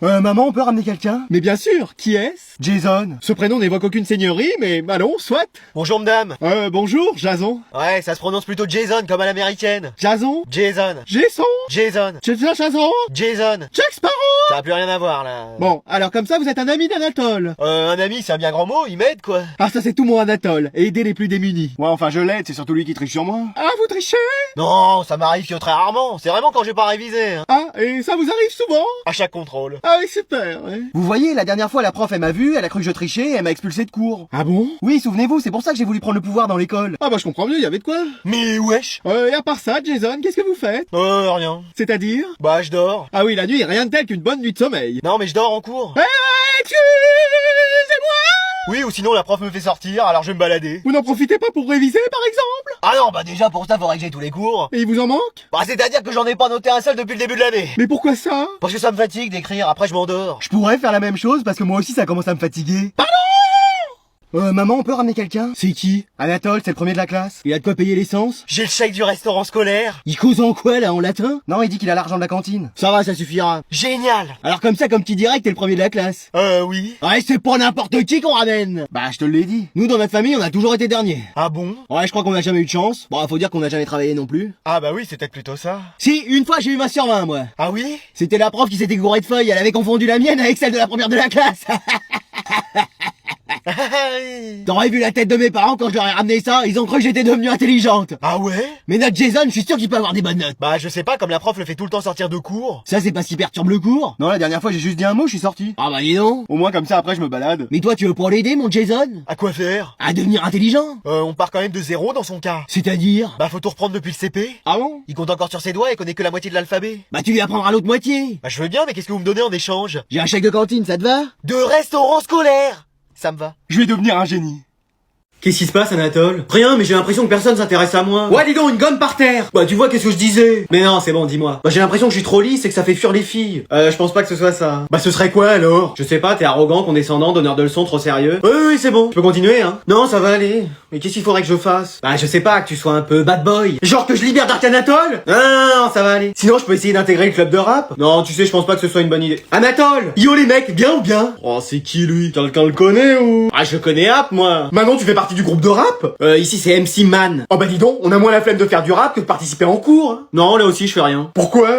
Maman, on peut ramener quelqu'un? Mais bien sûr, qui est-ce? Jason. Ce prénom n'évoque aucune seigneurie, mais allons, soit. Bonjour madame. Bonjour, Jason. Ouais, ça se prononce plutôt Jason comme à l'américaine. Jason? Jason. Jason? Jason. Jason? Jason. Jack Sparrow? Ça a plus rien à voir là. Bon, alors comme ça, vous êtes un ami d'Anatole. Un ami, c'est un bien grand mot, il m'aide quoi. Ah, ça c'est tout mon Anatole, aider les plus démunis. Ouais, enfin je l'aide, c'est surtout lui qui triche sur moi. Ah, vous trichez? Non, ça m'arrive que très rarement. C'est vraiment quand j'ai pas révisé. Hein. Ah, et ça vous arrive souvent? À chaque contrôle. Ah oui, super, ouais. Vous voyez, la dernière fois, la prof, elle m'a vu, elle a cru que je trichais et elle m'a expulsé de cours. Ah bon? Oui, souvenez-vous, c'est pour ça que j'ai voulu prendre le pouvoir dans l'école. Ah bah je comprends mieux, y avait de quoi. Mais wesh. Et à part ça, Jason, qu'est-ce que vous faites? Rien. C'est-à-dire? Bah je dors. Ah oui, la nuit, rien de tel qu'une bonne nuit de sommeil. Non mais je dors en cours. Excusez-moi! Oui, ou sinon la prof me fait sortir, alors je vais me balader. Vous n'en profitez pas pour réviser, par exemple? Ah non, bah déjà pour ça faudrait que j'aie tous les cours. Et il vous en manque? Bah c'est-à-dire que j'en ai pas noté un seul depuis le début de l'année. Mais pourquoi ça? Parce que ça me fatigue d'écrire, après je m'endors. Je pourrais faire la même chose parce que moi aussi ça commence à me fatiguer. Pardon? Maman, on peut ramener quelqu'un? C'est qui? Anatole, c'est le premier de la classe. Il a de quoi payer l'essence? J'ai le chèque du restaurant scolaire. Il cause en quoi, là, en latin? Non, il dit qu'il a l'argent de la cantine. Ça va, ça suffira. Génial. Alors comme ça, comme petit direct, t'es le premier de la classe. Oui. Ouais, c'est pas n'importe qui qu'on ramène. Bah, je te l'ai dit. Nous, dans notre famille, on a toujours été derniers. Ah bon? Ouais, je crois qu'on a jamais eu de chance. Bon, faut dire qu'on a jamais travaillé non plus. Ah bah oui, c'est peut-être plutôt ça. Si, une fois, j'ai eu ma sur 20, moi. Ah oui? C'était la prof qui s'était gourée de feuilles, elle avait confondu la mienne avec celle de la première de la classe. T'aurais vu la tête de mes parents quand je leur ai ramené ça, ils ont cru que j'étais devenue intelligente. Ah ouais? Mais notre Jason, je suis sûr qu'il peut avoir des bonnes notes. Bah je sais pas, comme la prof le fait tout le temps sortir de cours. Ça, c'est pas si perturbe le cours. Non, la dernière fois, j'ai juste dit un mot, je suis sorti. Ah bah dis donc. Au moins, comme ça, après, je me balade. Mais toi, tu veux pas l'aider, mon Jason? À quoi faire? À devenir intelligent? On part quand même de zéro dans son cas. C'est-à-dire? Bah faut tout reprendre depuis le CP. Ah bon? Il compte encore sur ses doigts et connaît que la moitié de l'alphabet. Bah tu lui apprendras l'autre moitié. Bah je veux bien, mais qu'est-ce que vous me donnez en échange? J'ai un chèque de cantine, ça te va? De restaurant scolaire. Ça me va. Je vais devenir un génie. Qu'est-ce qui se passe, Anatole? Rien, mais j'ai l'impression que personne s'intéresse à moi. Ouais, dis donc, une gomme par terre. Bah, tu vois, qu'est-ce que je disais? Mais non, c'est bon, dis-moi. Bah, j'ai l'impression que je suis trop lisse et que ça fait fuir les filles. Je pense pas que ce soit ça. Bah, ce serait quoi, alors? Je sais pas, t'es arrogant, condescendant, donneur de leçons, trop sérieux. Oui, c'est bon. Je peux continuer, hein? Non, ça va aller. Mais qu'est-ce qu'il faudrait que je fasse? Bah, je sais pas, que tu sois un peu bad boy. Genre que je libère Dark Anatole? Non, ça va aller. Sinon, je peux essayer d'intégrer le club de rap? Non, tu sais, je pense pas que ce soit une bonne idée. Anatole! Yo, les mecs, bien ou bien? Oh, c'est qui, lui? Quelqu'un le connaît ou? Ah, je connais App, moi. Manon, tu fais partie du groupe de rap? Ici c'est MC Man. Oh bah dis donc, on a moins la flemme de faire du rap que de participer en cours. Hein. Non, là aussi je fais rien. Pourquoi?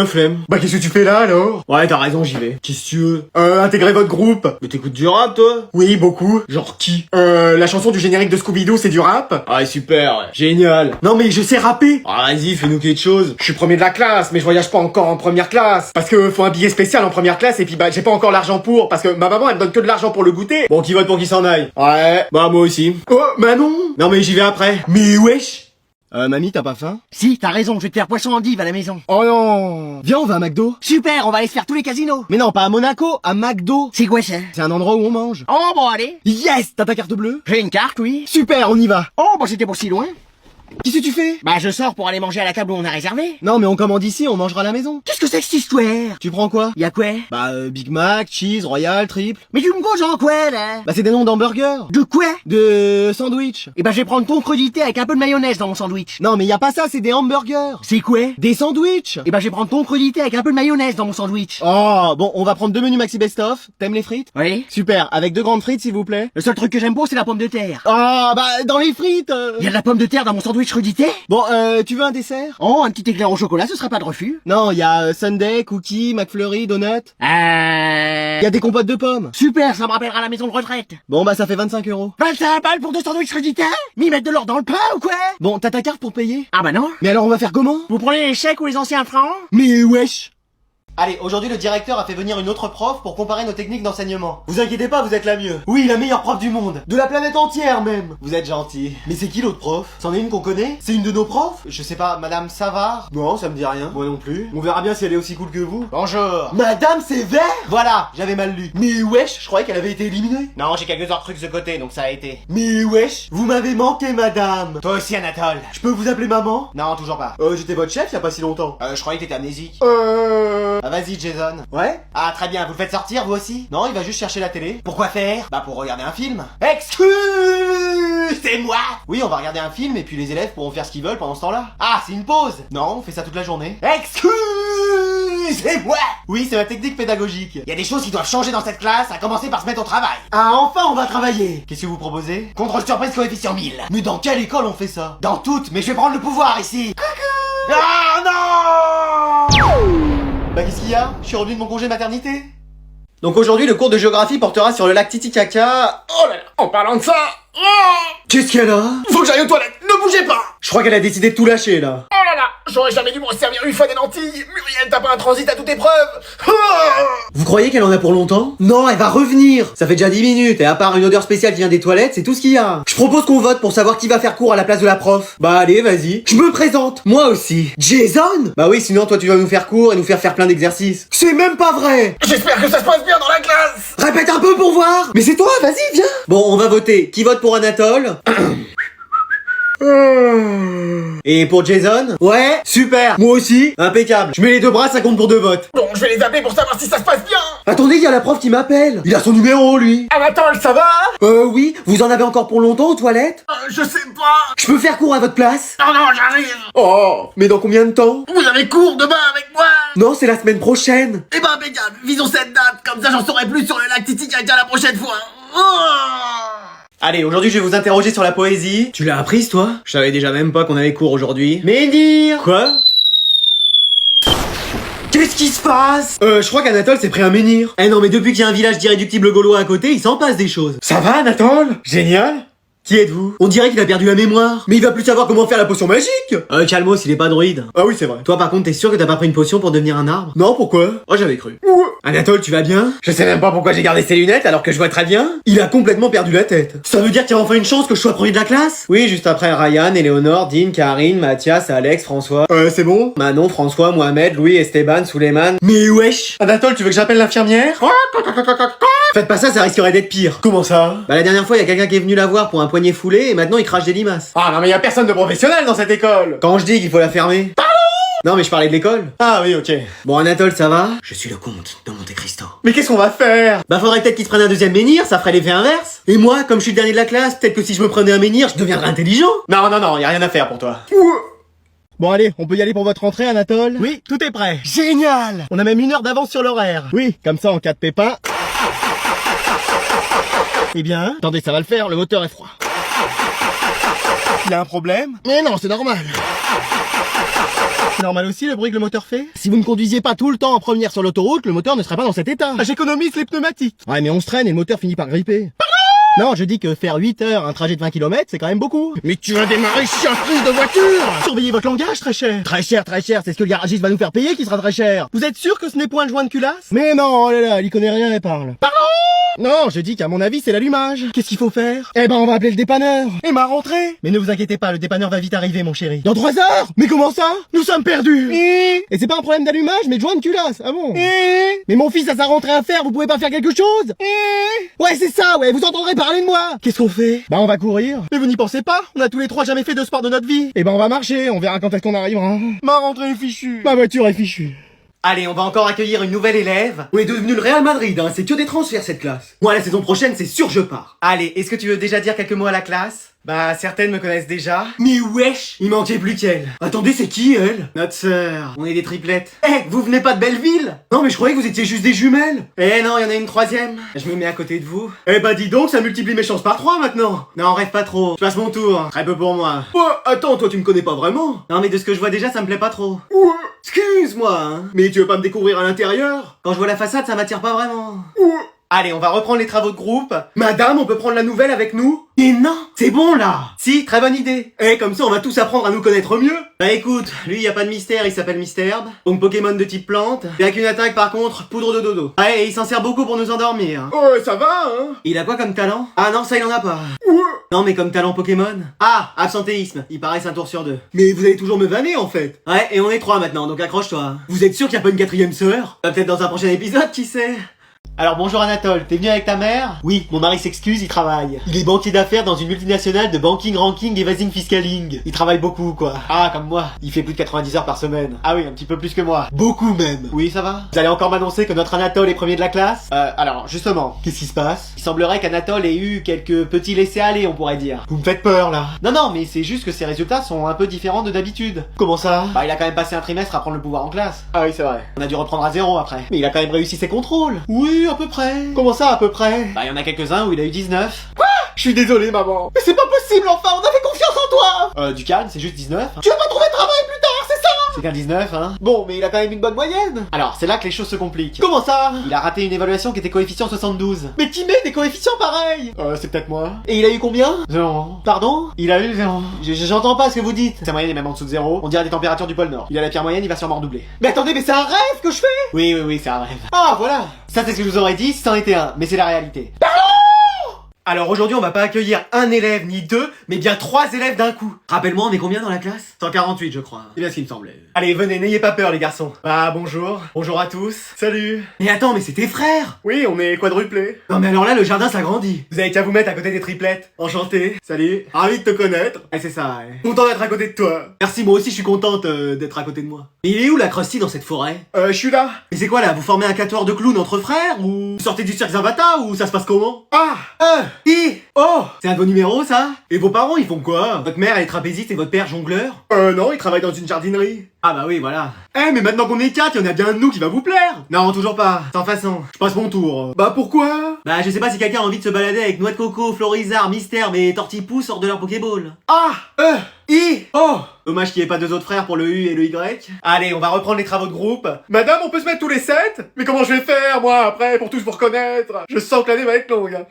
Flemme. Bah qu'est-ce que tu fais là alors? Ouais, t'as raison, j'y vais. Qu'est-ce que tu veux? Intégrer votre groupe. Mais t'écoutes du rap toi? Oui, beaucoup. Genre qui? La chanson du générique de Scooby-Doo, c'est du rap? Ah super, ouais. Génial. Non mais je sais rapper. Ah vas-y, fais-nous quelque chose. Je suis premier de la classe, mais je voyage pas encore en première classe. Parce que faut un billet spécial en première classe et puis bah j'ai pas encore l'argent pour. Parce que ma maman elle me donne que de l'argent pour le goûter. Bon, qui vote pour qui s'en aille? Ouais. Bah moi aussi. Oh, Manon. Non mais j'y vais après. Mais wesh. Mamie, t'as pas faim? Si, t'as raison, je vais te faire poisson endive à la maison. Oh non! Viens, on va à McDo. Super, on va aller se faire tous les casinos. Mais non, pas à Monaco, à McDo. C'est quoi ça? C'est un endroit où on mange. Oh bon, allez. Yes! T'as ta carte bleue? J'ai une carte, oui. Super, on y va. Oh bon, c'était pour si loin. Qu'est-ce que tu fais? Bah je sors pour aller manger à la table où on a réservé. Non, mais on commande ici, on mangera à la maison. Qu'est-ce que c'est que cette histoire? Tu prends quoi? Y'a quoi? Bah, Big Mac, cheese, royal, triple. Mais tu me causes en quoi, là? Bah, c'est des noms d'hamburgers. De quoi? De sandwich. Eh ben je vais prendre ton crudité avec un peu de mayonnaise dans mon sandwich. Non, mais y a pas ça, c'est des hamburgers. C'est quoi? Des sandwichs. Eh ben je vais prendre ton crudité avec un peu de mayonnaise dans mon sandwich. Oh, bon, on va prendre 2 menus maxi best-of. T'aimes les frites? Oui. Super, avec 2 grandes frites, s'il vous plaît. Le seul truc que j'aime pas, c'est la pomme de terre. Ah, bah, dans les frites. Y a de la pomme de terre dans mon sandwich crudité? Bon, tu veux un dessert? Oh, un petit éclair au chocolat, ce serait pas de refus. Non, y a sundae, cookies, McFlurry, donut. Y a des compotes de pommes. Super, ça me rappellera la maison de retraite. Bon, bah, ça fait 25 €. 25 balles pour 2 sandwichs crudité? M'y mettre de l'or dans le pain ou quoi? Bon, t'as ta carte pour payer? Ah bah non. Mais alors, on va faire comment? Vous prenez les chèques ou les anciens francs? Mais wesh! Allez, aujourd'hui le directeur a fait venir une autre prof pour comparer nos techniques d'enseignement. Vous inquiétez pas, vous êtes la mieux. Oui, la meilleure prof du monde. De la planète entière même. Vous êtes gentil. Mais c'est qui l'autre prof? C'en est une qu'on connaît? C'est une de nos profs? Je sais pas, Madame Savard? Non, ça me dit rien. Moi non plus. On verra bien si elle est aussi cool que vous. Bonjour. Madame Sévère? Voilà, j'avais mal lu. Mais wesh, je croyais qu'elle avait été éliminée. Non, j'ai quelques autres trucs de côté, donc ça a été. Mais wesh, vous m'avez manqué, madame. Toi aussi, Anatole. Je peux vous appeler maman? Non, toujours pas. J'étais votre chef il y a pas si longtemps. Je croyais que t'étais amnésique. Ah vas-y Jason. Ouais? Ah très bien, vous le faites sortir vous aussi? Non, il va juste chercher la télé. Pourquoi faire? Bah pour regarder un film. Excusez-moi. Oui, on va regarder un film et puis les élèves pourront faire ce qu'ils veulent pendant ce temps-là. Ah, c'est une pause. Non, on fait ça toute la journée. Excusez-moi. Oui, c'est ma technique pédagogique. Il y a des choses qui doivent changer dans cette classe, à commencer par se mettre au travail. Ah, enfin, on va travailler. Qu'est-ce que vous proposez? Contrôle surprise coefficient 1000. Mais dans quelle école on fait ça? Dans toutes, mais je vais prendre le pouvoir ici. Ah non! Bah qu'est-ce qu'il y a? Je suis revenu de mon congé maternité. Donc aujourd'hui, le cours de géographie portera sur le lac Titicaca. Oh là là, en parlant de ça, Qu'est-ce qu'elle a? faut que j'aille aux toilettes, ne bougez pas. Je crois qu'elle a décidé de tout lâcher, là. Oh là là, j'aurais jamais dû me servir une fois des lentilles. Muriel, t'as pas un transit à toute épreuve. Vous croyez qu'elle en a pour longtemps? Non, elle va revenir. Ça fait déjà 10 minutes, et à part une odeur spéciale qui vient des toilettes, c'est tout ce qu'il y a. Je propose qu'on vote pour savoir qui va faire cours à la place de la prof. Bah allez, vas-y. Je me présente. Moi aussi. Jason? Bah oui, sinon toi tu vas nous faire cours et nous faire plein d'exercices. C'est même pas vrai. J'espère que ça se passe bien dans la classe. Répète un peu pour voir. Mais c'est toi, vas-y, viens. Bon, on va voter. Qui vote pour Anatole? Et pour Jason? Ouais, super. Moi aussi. Impeccable. Je mets les deux bras, ça compte pour 2 votes. Bon, je vais les appeler pour savoir si ça se passe bien. Attendez, il y a la prof qui m'appelle. Il a son numéro, lui. Anatole, ça va? Oui. Vous en avez encore pour longtemps aux toilettes? Je sais pas. Je peux faire cours à votre place? Non, non, j'arrive. Oh, mais dans combien de temps? Vous avez cours demain avec moi? Non, c'est la semaine prochaine. Eh ben, impeccable. Visons cette date. Comme ça, j'en saurai plus sur le lac Titicaca la prochaine fois. Allez, aujourd'hui je vais vous interroger sur la poésie. Tu l'as apprise toi? Je savais déjà même pas qu'on avait cours aujourd'hui. Menhir! Quoi? Qu'est-ce qui se passe? Je crois qu'Anatole s'est pris un menhir. Eh non mais depuis qu'il y a un village d'irréductibles gaulois à côté, il s'en passe des choses. Ça va Anatole? Génial! Qui êtes-vous? On dirait qu'il a perdu la mémoire. Mais il va plus savoir comment faire la potion magique. Calmos, il est pas druide. Ah oui, c'est vrai. Toi par contre, t'es sûr que t'as pas pris une potion pour devenir un arbre? Non, pourquoi? Oh, j'avais cru. Anatole, tu vas bien? Je sais même pas pourquoi j'ai gardé ses lunettes alors que je vois très bien. Il a complètement perdu la tête. Ça veut dire qu'il y a enfin une chance que je sois premier de la classe? Oui, juste après Ryan, Eleonore, Dean, Karine, Mathias, Alex, François. C'est bon? Manon, François, Mohamed, Louis, Esteban, Suleiman. Mais wesh! Anatole, tu veux que j'appelle l'infirmière? Faites pas ça, ça risquerait d'être pire. Comment ça? Bah la dernière fois, il y a quelqu'un qui est venu la voir pour un poignet foulé et maintenant il crache des limaces. Ah non mais y a personne de professionnel dans cette école. Quand je dis qu'il faut la fermer. Pardon? Non mais je parlais de l'école. Ah oui, ok. Bon Anatole, ça va? Je suis le comte de Monte Cristo. Mais qu'est-ce qu'on va faire? Bah faudrait peut-être qu'il se prenne un deuxième menhir, ça ferait l'effet inverse. Et moi, comme je suis le dernier de la classe, peut-être que si je me prenais un menhir, je deviendrais intelligent. Non, non, non, y a rien à faire pour toi. Bon allez, on peut y aller pour votre entrée, Anatole? Oui, tout est prêt. Génial! On a même 1 heure d'avance sur l'horaire. Oui, comme ça en cas de pépin... Eh bien, attendez, ça va le faire, le moteur est froid. Il y a un problème? Mais non, c'est normal. C'est normal aussi le bruit que le moteur fait? Si vous ne conduisiez pas tout le temps en première sur l'autoroute, le moteur ne serait pas dans cet état. Ah, j'économise les pneumatiques. Ouais, mais on se traîne et le moteur finit par gripper. Non, je dis que faire 8 heures un trajet de 20 km, c'est quand même beaucoup. Mais tu as démarré surprise de voiture! Surveillez votre langage, très cher. Très cher, c'est ce que le garagiste va nous faire payer qui sera très cher. Vous êtes sûr que ce n'est point le joint de culasse? Mais non, oh là là, il y connaît rien, elle parle. Pardon? Non, je dis qu'à mon avis, c'est l'allumage. Qu'est-ce qu'il faut faire? Eh ben, on va appeler le dépanneur. Et ma rentrée? Mais ne vous inquiétez pas, le dépanneur va vite arriver, mon chéri. Dans 3 heures? Mais comment ça? Nous sommes perdus. Et c'est pas un problème d'allumage, mais de joint de culasse. Ah bon? Mais mon fils a sa rentrée à faire, vous pouvez pas faire quelque chose? Ouais, c'est ça, ouais, vous entendrez parler de moi. Qu'est-ce qu'on fait? Bah, on va courir. Mais vous n'y pensez pas? On a tous les 3 jamais fait de sport de notre vie. Eh ben, on va marcher, on verra quand est-ce qu'on arrivera. Ma rentrée est fichue. Ma voiture est fichue. Allez, on va encore accueillir une nouvelle élève. On est devenu le Real Madrid, hein, c'est que des transferts cette classe. Moi, la saison prochaine, c'est sûr je pars. Allez, est-ce que tu veux déjà dire quelques mots à la classe? Bah, certaines me connaissent déjà. Mais wesh, il manquait plus qu'elle. Attendez, c'est qui, elle? Notre sœur. On est des triplettes. Eh, vous venez pas de Belleville? Non, mais je croyais que vous étiez juste des jumelles. Eh non, il y en a une 3e. Je me mets à côté de vous. Eh bah, dis donc, ça multiplie mes chances par 3 maintenant. Non, rêve pas trop. Je passe mon tour. Très peu pour moi. Attends, toi, tu me connais pas vraiment? Non, mais de ce que je vois déjà, ça me plaît pas trop. Excuse-moi, hein. Mais tu veux pas me découvrir à l'intérieur? Quand je vois la façade, ça m'attire pas vraiment. Allez, on va reprendre les travaux de groupe. Madame, on peut prendre la nouvelle avec nous? Et non, c'est bon là. Si, très bonne idée. Eh, comme ça, on va tous apprendre à nous connaître mieux. Bah écoute, lui, y a pas de mystère, il s'appelle Mystherbe. Donc Pokémon de type plante. Et avec une attaque par contre, poudre de dodo. Ouais, et il s'en sert beaucoup pour nous endormir. Ouais, ça va, hein. Il a quoi comme talent? Ah non, ça il en a pas. Non, mais comme talent Pokémon. Ah, absentéisme. Il paraît c'est un tour sur 2. Mais vous allez toujours me vanner en fait. Ouais, et on est 3 maintenant, donc accroche-toi. Vous êtes sûr qu'il y a pas une 4e sœur? Peut-être dans un prochain épisode, qui sait? Alors bonjour Anatole, t'es venu avec ta mère? Oui, mon mari s'excuse, il travaille. Il est banquier d'affaires dans une multinationale de banking, ranking et vasing fiscaling. Il travaille beaucoup quoi. Ah, comme moi. Il fait plus de 90 heures par semaine. Ah oui, un petit peu plus que moi. Beaucoup même. Oui, ça va? Vous allez encore m'annoncer que notre Anatole est premier de la classe? Alors, justement, qu'est-ce qui se passe? Il semblerait qu'Anatole ait eu quelques petits laissés-aller, on pourrait dire. Vous me faites peur là. Non, mais c'est juste que ses résultats sont un peu différents de d'habitude. Comment ça? Bah, il a quand même passé un trimestre à prendre le pouvoir en classe. Ah oui, c'est vrai. On a dû reprendre à zéro après. Mais il a quand même réussi ses contrôles. Oui, à peu près. Comment ça, à peu près? Bah, il y en a quelques-uns où il a eu 19. Quoi? Je suis désolé, maman. Mais c'est pas possible, enfin, on avait confiance en toi. Du calme, c'est juste 19. Tu vas pas trouver de travail plus tard, c'est ça? C'est qu'un 19, hein. Bon, mais il a quand même une bonne moyenne. Alors, c'est là que les choses se compliquent. Comment ça? Il a raté une évaluation qui était coefficient 72. Mais qui met des coefficients pareils? C'est peut-être moi. Et il a eu combien? 0. Pardon? Il a eu 0. J'entends pas ce que vous dites. Sa moyenne est même en dessous de 0. On dirait des températures du pôle Nord. Il a la pire moyenne, il va sûrement redoubler. Mais attendez, mais c'est un rêve que je fais? Oui, c'est un rêve. Ah, voilà. Ça, c'est ce que je vous aurais dit si c'en était un. Mais c'est la réalité. Alors aujourd'hui, on va pas accueillir un élève ni deux, mais bien 3 élèves d'un coup. Rappelle-moi, on est combien dans la classe? 148, je crois. C'est bien ce qui me semblait. Allez, venez, n'ayez pas peur, les garçons. Bah, bonjour. Bonjour à tous. Salut. Mais attends, mais c'est tes frères? Oui, on est quadruplés. Non, mais alors là, le jardin s'agrandit. Vous avez qu'à vous mettre à côté des triplettes. Enchanté. Salut. Ravi de te connaître. C'est ça, ouais. Content d'être à côté de toi. Merci, moi aussi, je suis contente d'être à côté de moi. Mais il est où la Krusty dans cette forêt? Je suis là. Mais c'est quoi là? Vous formez un quatuor de clowns entre frères? Ou vous sortez du cirque Zavata? Ou ça se passe comment? Oh! C'est un de vos numéros, ça? Et vos parents, ils font quoi? Votre mère, elle est trapéziste et votre père, jongleur? Non, ils travaillent dans une jardinerie. Ah bah oui, voilà. Mais maintenant qu'on est 4, il y en a bien un de nous qui va vous plaire. Non, toujours pas. Sans façon. Je passe mon tour. Bah pourquoi? Bah je sais pas si quelqu'un a envie de se balader avec Noix de Coco, Florizard, Mystère, mais Tortipou sortent de leur Pokéball. Dommage qu'il n'y ait pas 2 autres frères pour le U et le Y. Allez, on va reprendre les travaux de groupe. Madame, on peut se mettre tous les 7? Mais comment je vais faire, moi, après, pour tous vous reconnaître? Je sens que l'année va être longue.